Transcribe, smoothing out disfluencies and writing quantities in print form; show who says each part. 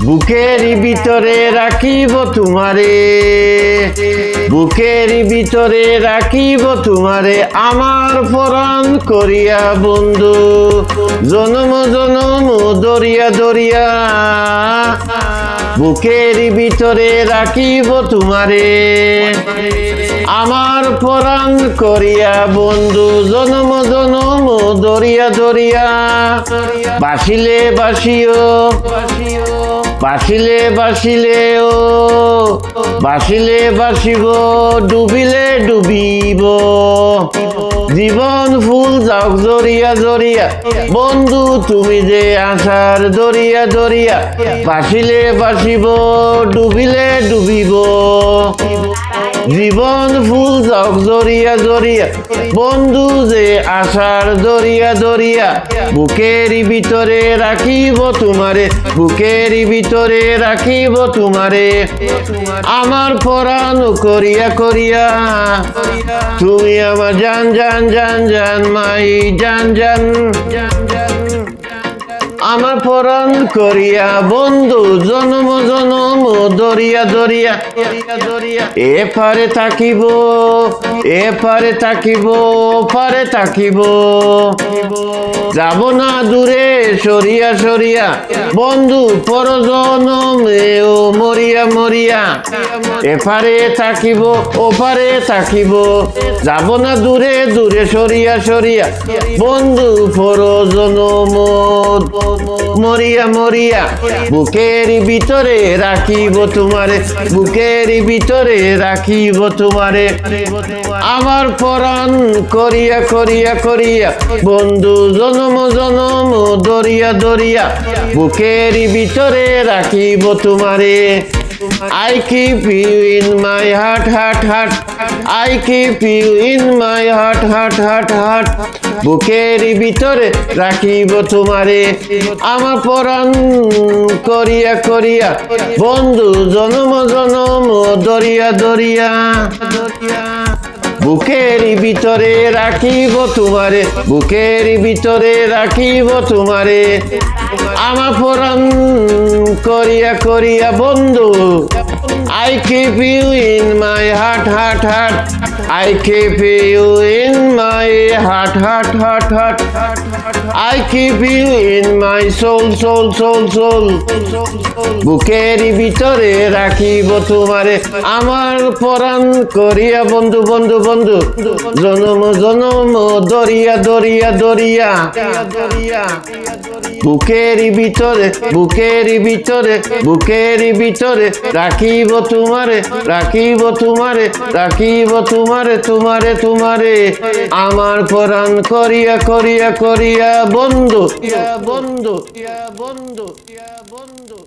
Speaker 1: বুকের ভিতরে রাখিব তোমারে, বুকের ভিতরে রাখিব তোমারে, আমার পরাণ করিয়া বন্ধু, জনম জনম দরিয়া দরিয়া। বুকের ভিতরে রাখিব তোমারে, আমার পরাণ করিয়া বন্ধু, জনম জনম দরিয়া দরিয়া। বাসিলে বাসিও, বাসিলে বাসিলে ও, বাসিলে বাসিব, ডুবিলে ডুবিব, জীবন ফুল যাওক জরিয়া জরিয়া, বন্ধু তুমি যে আশার দরিয়া দরিয়া। বাসিলে বাসিব, ডুবিলে ডুবিব, জীবন ফুল যাওক জরিয়া জরিয়া, বন্ধু যে আশার দরিয়া দরিয়া। বুকের ভিতরে রাখিব তোমারে, বুকের ভিতরে রাখিব তোমারে, আমার পরাণ করিয়া করিয়া। তুমি আমার জান জান জান জান, মাই জান জান, আমার পরাণ করিয়া বন্ধু, জনম জনম দরিয়া দরিয়া। এপারে থাকিব, এপারে থাকিব, পারে থাকিব, যাব না দূরে সরিয়া সরিয়া, বন্ধু পরজনমে ও মরিয়া মরিয়া। এপারে থাকিব, ওপারে থাকিব, যাব না দূরে দূরে সরিয়া সরিয়া, বন্ধু পরজনম মরিয়া মরিয়া। বুকের ভিতরে রাখিব তোমারে, বুকের ভিতরে রাখিব তোমারে, আমার পরাণ করিয়া করিয়া করিয়া, বন্ধু জনম জনম দরিয়া দরিয়া। বুকের ভিতরে রাখিব তোমারে, I keep you in my heart, heart, heart. I keep you in my heart, heart, heart, heart. বুকের ভিতরে রাখিব তোমারে, আমার পরাণ করিয়া করিয়া, বন্ধু জনম জনম দরিয়া দরিয়া। বুকের ভিতরে রাখিব তোমারে, বুকের ভিতরে রাখিব তোমারে, আমার পরাণ করিয়া করিয়া, বন্ধু I keep you in my heart, heart, heart. I keep you in my heart, heart, heart, heart. I keep you in my soul, soul, soul, soul. বুকের ভিতরে রাখিব তোমারে, আমার পরাণ করিয়া বন্ধু বন্ধু বন্ধু, জনম জনম দরিয়া দরিয়া দরিয়া। বুকের ভিতরে, বুকের ভিতরে, বুকের ভিতরে রাখিব তোমারে, রাখিব তোমারে, রাখিব তোমারে, তোমারে তোমারে, আমার পরাণ করিয়া করিয়া করিয়া, বন্ধু বন্ধু বন্ধু বন্ধু।